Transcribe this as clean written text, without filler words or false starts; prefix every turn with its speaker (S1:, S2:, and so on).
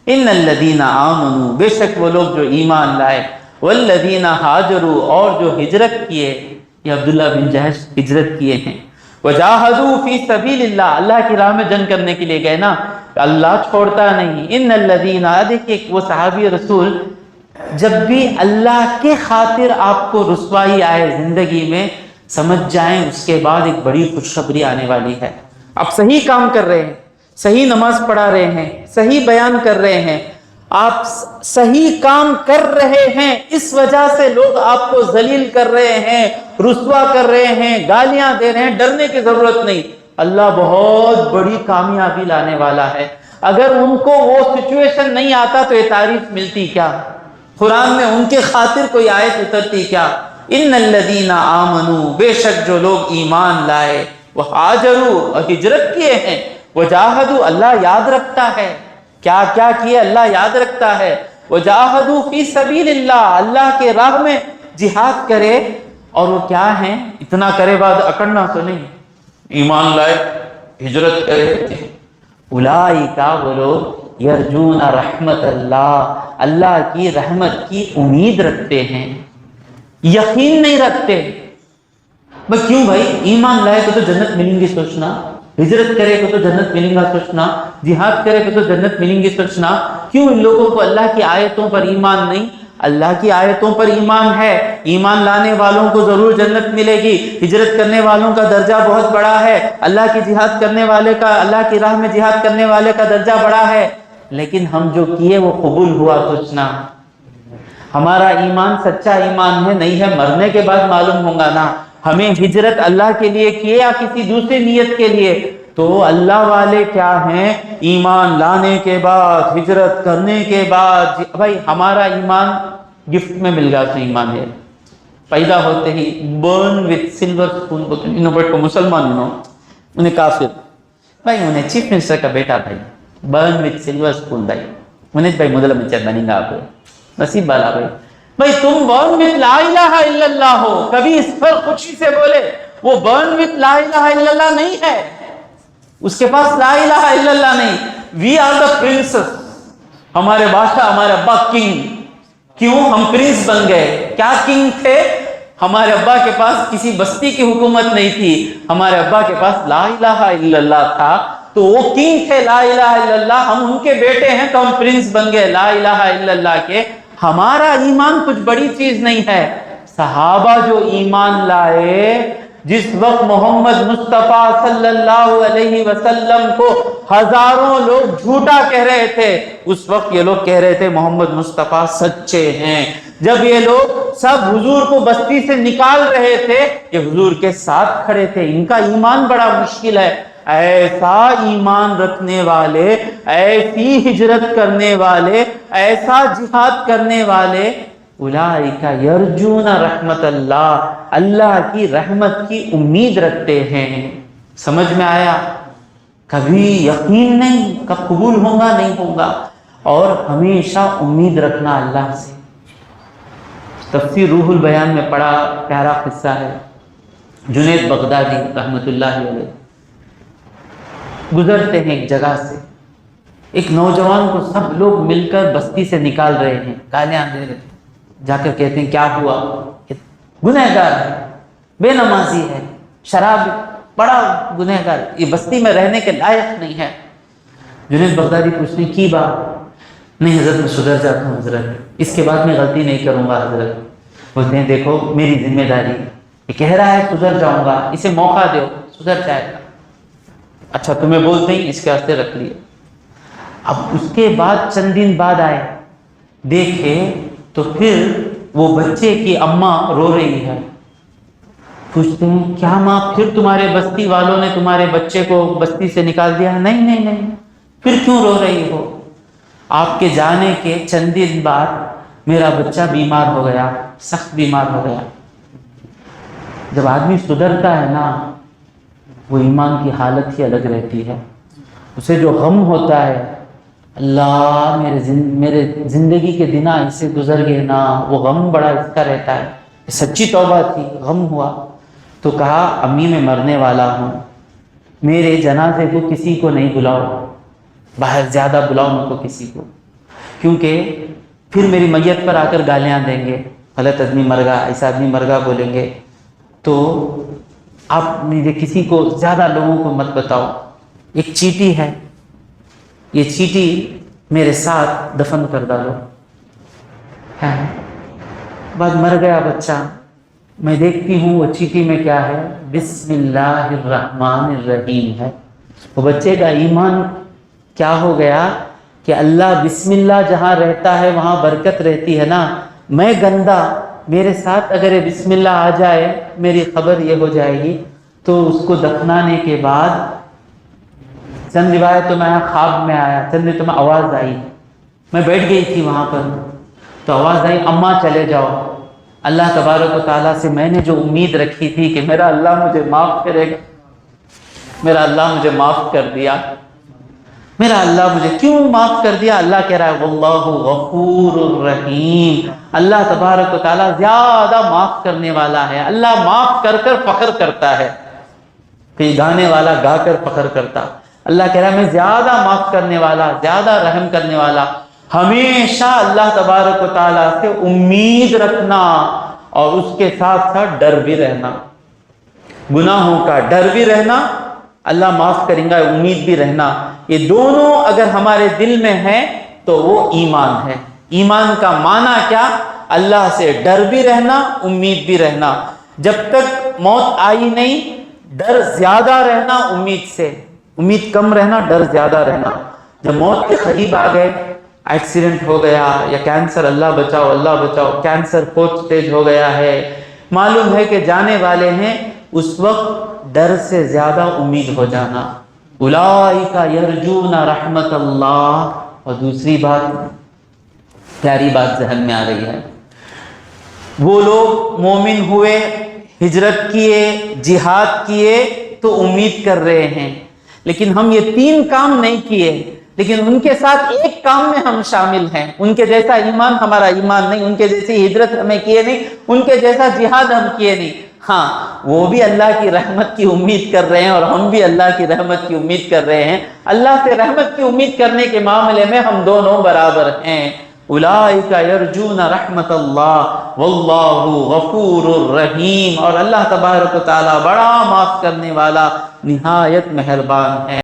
S1: ان الذین آمنوا، بے شک وہ لوگ جو ایمان لائے، والذین ہاجروا، اور جو ہجرت کیے، یہ عبداللہ بن جہش ہجرت کیے ہیں، وجاہدوا فی سبیل اللہ، اللہ کی راہ میں جنگ کرنے کے لیے گئے نا، اللہ چھوڑتا نہیں۔ ان الذین، دیکھیے وہ صحابی رسول، جب بھی اللہ کے خاطر آپ کو رسوائی آئے زندگی میں، سمجھ جائیں اس کے بعد ایک بڑی خوشخبری آنے والی ہے۔ آپ صحیح کام کر رہے ہیں، صحیح نماز پڑھا رہے ہیں، صحیح بیان کر رہے ہیں، آپ صحیح کام کر رہے ہیں، اس وجہ سے لوگ آپ کو ذلیل کر رہے ہیں، رسوا کر رہے ہیں، گالیاں دے رہے ہیں، ڈرنے کی ضرورت نہیں، اللہ بہت بڑی کامیابی لانے والا ہے۔ اگر ان کو وہ سچویشن نہیں آتا تو یہ تعریف ملتی کیا؟ قرآن میں ان کے خاطر کوئی آیت اترتی کیا؟ ان الذین آمنوا، بے شک جو لوگ ایمان لائے، وہاجروا، اور ہجرت کیے ہیں، وجاہدوا، اللہ یاد رکھتا ہے، کیا کیا کیے اللہ یاد رکھتا ہے، وجاہدوا فی سبیل اللہ، اللہ کے راہ میں جہاد کرے، اور وہ کیا ہیں، اتنا کرے بعد اکڑنا تو نہیں، ایمان لائے، ہجرت کرے، اولئک، وہ لوگ، یرجون رحمت اللہ، اللہ کی رحمت کی امید رکھتے ہیں، یقین نہیں رکھتے۔ بھئی کیوں بھائی، ایمان لائے تو جنت ملیں گی سوچنا، ہجرت کرے تو جنت ملیں گا سوچنا، جہاد کرے تو جنت ملیں گی سوچنا، کیوں ان لوگوں کو اللہ کی آیتوں پر ایمان نہیں؟ اللہ کی آیتوں پر ایمان ہے، ایمان لانے والوں کو ضرور جنت ملے گی، ہجرت کرنے والوں کا درجہ بہت بڑا ہے، اللہ کی جہاد کرنے والے کا، اللہ کی راہ میں جہاد کرنے والے کا درجہ بڑا ہے، لیکن ہم جو کیے وہ قبول ہوا سوچنا، ہمارا ایمان سچا ایمان ہے نہیں ہے، مرنے کے بعد معلوم ہوگا نا، ہمیں ہجرت اللہ کے لیے کیے یا کسی دوسری نیت کے لیے، تو اللہ والے کیا ہیں، ایمان لانے کے بعد، ہجرت کرنے کے بعد، بھائی ہمارا ایمان گفٹ میں مل گیا، تو ایمان ہے، پیدا ہوتے ہی برن وتھ سلور اسپون بولتے ہیں، انہوں بٹ کو مسلمان انہیں کافر، بھائی انہیں چیف منسٹر کا بیٹا بھائی، برن وتھ سلور اسپون بھائی، انہیں بھائی مدل مچر بنیں گا آپ نصیب بالا بھائی، بھائی تم برن وتھ لا الہ الا اللہ ہو، کبھی اس پر خوشی سے بولے، وہ برن وتھ لا الہ الا اللہ نہیں ہے، اس کے پاس لا الہ الا اللہ نہیں، وی آر دا پرنسز، ہمارے بادشاہ، ہمارے ابا کنگ، کیوں ہم پرنس بن گئے، کیا کنگ تھے، ہمارے ابا کے پاس کسی بستی کی حکومت نہیں تھی، ہمارے ابا کے پاس لا الہ الا اللہ تھا، تو وہ کنگ تھے لا الہ الا اللہ، ہم ان کے بیٹے ہیں تو ہم پرنس بن گئے لا الہ الا اللہ کے۔ ہمارا ایمان کچھ بڑی چیز نہیں ہے، صحابہ جو ایمان لائے، جس وقت محمد مصطفیٰ صلی اللہ علیہ وسلم کو ہزاروں لوگ جھوٹا کہہ رہے تھے، اس وقت یہ لوگ کہہ رہے تھے محمد مصطفیٰ سچے ہیں۔ جب یہ لوگ سب حضور کو بستی سے نکال رہے تھے، یہ حضور کے ساتھ کھڑے تھے، ان کا ایمان بڑا مشکل ہے۔ ایسا ایمان رکھنے والے، ایسی ہجرت کرنے والے، ایسا جہاد کرنے والے، اولئک یرجون رحمت اللہ، اللہ کی رحمت کی امید رکھتے ہیں۔ سمجھ میں آیا؟ کبھی یقین نہیں کب قبول ہوگا نہیں ہوگا، اور ہمیشہ امید رکھنا اللہ سے۔ تفسیر روح البیان میں پڑھا پیارا قصہ ہے، جنید بغدادی رحمت اللہ علیہ گزرتے ہیں ایک جگہ سے، ایک نوجوان کو سب لوگ مل کر بستی سے نکال رہے ہیں، گالیاں دے رہے ہیں، جا کر کہتے ہیں کیا ہوا، گنہگار ہے، بے نمازی ہے، شراب، بڑا گنہگار، یہ بستی میں رہنے کے لائق نہیں ہے۔ جنید بغدادی پوچھتے ہیں کی بات؟ نہیں حضرت میں سدھر جاتا ہوں حضرت، اس کے بعد میں غلطی نہیں کروں گا حضرت۔ بولتے ہیں دیکھو میری ذمہ داری، یہ کہہ رہا ہے سدھر جاؤں گا، اسے موقع دو، سدھر جائے گا۔ اچھا تمہیں بولتے ہیں اس کے واسطے رکھ لیے۔ اب اس کے بعد چند دن بعد آئے، دیکھے تو پھر وہ بچے کی اماں رو رہی ہے۔ پوچھتے ہیں کیا ماں پھر تمہارے بستی والوں نے تمہارے بچے کو بستی سے نکال دیا ہے؟ نہیں نہیں نہیں، پھر کیوں رو رہی ہو؟ آپ کے جانے کے چند دن بعد میرا بچہ بیمار ہو گیا، سخت بیمار ہو گیا۔ جب آدمی سدھرتا ہے نا، وہ ایمان کی حالت ہی الگ رہتی ہے، اسے جو غم ہوتا ہے، اللہ میرے زندگی کے دن ایسے گزر گئے نا، وہ غم بڑا اس کا رہتا ہے۔ سچی توبہ تھی، غم ہوا تو کہا امی میں مرنے والا ہوں، میرے جنازے کو کسی کو نہیں بلاؤ، باہر زیادہ بلاؤ ان کو کسی کو، کیونکہ پھر میری میت پر آ کر گالیاں دیں گے، غلط آدمی مر گا، ایسا آدمی مر گا بولیں گے۔ تو آپ مجھے کسی کو، زیادہ لوگوں کو مت بتاؤ۔ ایک چیٹی ہے، یہ چیٹی میرے ساتھ دفن کر ڈالو۔ بعد مر گیا بچہ، میں دیکھتی ہوں وہ چیٹی میں کیا ہے، بسم اللہ الرحمن الرحیم ہے۔ وہ بچے کا ایمان کیا ہو گیا کہ اللہ بسم اللہ جہاں رہتا ہے وہاں برکت رہتی ہے نا۔ میں گندا، میرے ساتھ اگر یہ بسم اللہ آ جائے میری خبر یہ ہو جائے گی۔ تو اس کو دفنانے کے بعد چند روایتوں میں خواب میں آیا، چند تو میں آواز آئی، میں بیٹھ گئی تھی وہاں پر، تو آواز آئی اماں چلے جاؤ۔ اللہ تبارک و تعالیٰ سے میں نے جو امید رکھی تھی کہ میرا اللہ مجھے معاف کرے گا، میرا اللہ مجھے معاف کر دیا۔ میرا اللہ مجھے کیوں معاف کر دیا؟ اللہ کہہ رہا ہے واللہ غفور الرحیم، اللہ تبارک و تعالیٰ زیادہ معاف کرنے والا ہے۔ اللہ معاف کر کر فخر کرتا ہے، کہ گانے والا گا کر فخر کرتا۔ اللہ کہہ رہا ہے میں زیادہ معاف کرنے والا، زیادہ رحم کرنے والا۔ ہمیشہ اللہ تبارک و تعالیٰ سے امید رکھنا اور اس کے ساتھ ساتھ ڈر بھی رہنا، گناہوں کا ڈر بھی رہنا، اللہ معاف کریں گا امید بھی رہنا۔ یہ دونوں اگر ہمارے دل میں ہے تو وہ ایمان ہے۔ ایمان کا معنی کیا؟ اللہ سے ڈر بھی رہنا، امید بھی رہنا۔ جب تک موت آئی نہیں، ڈر زیادہ رہنا امید سے، امید کم رہنا، ڈر زیادہ رہنا۔ جب موت کے قریب آ گئے، ایکسیڈنٹ ہو گیا یا کینسر، اللہ بچاؤ اللہ بچاؤ، کینسر 4th stage ہو گیا ہے، معلوم ہے کہ جانے والے ہیں، اس وقت ڈر سے زیادہ امید ہو جانا۔ اولئک یرجون رحمت اللہ۔ اور دوسری بات، پیاری بات ذہن میں آ رہی ہے، وہ لوگ مومن ہوئے، ہجرت کیے، جہاد کیے تو امید کر رہے ہیں، لیکن ہم یہ 3 کام نہیں کیے، لیکن ان کے ساتھ ایک کام میں ہم شامل ہیں۔ ان کے جیسا ایمان ہمارا ایمان نہیں، ان کے جیسی ہجرت ہمیں کیے نہیں، ان کے جیسا جہاد ہم کیے نہیں۔ ہاں، وہ بھی اللہ کی رحمت کی امید کر رہے ہیں اور ہم بھی اللہ کی رحمت کی امید کر رہے ہیں۔ اللہ سے رحمت کی امید کرنے کے معاملے میں ہم دونوں برابر ہیں۔ اولئک یرجون رحمت اللہ واللہ غفور الرحیم، اور اللہ تبارک و تعالی بڑا معاف کرنے والا، نہایت مہربان ہے۔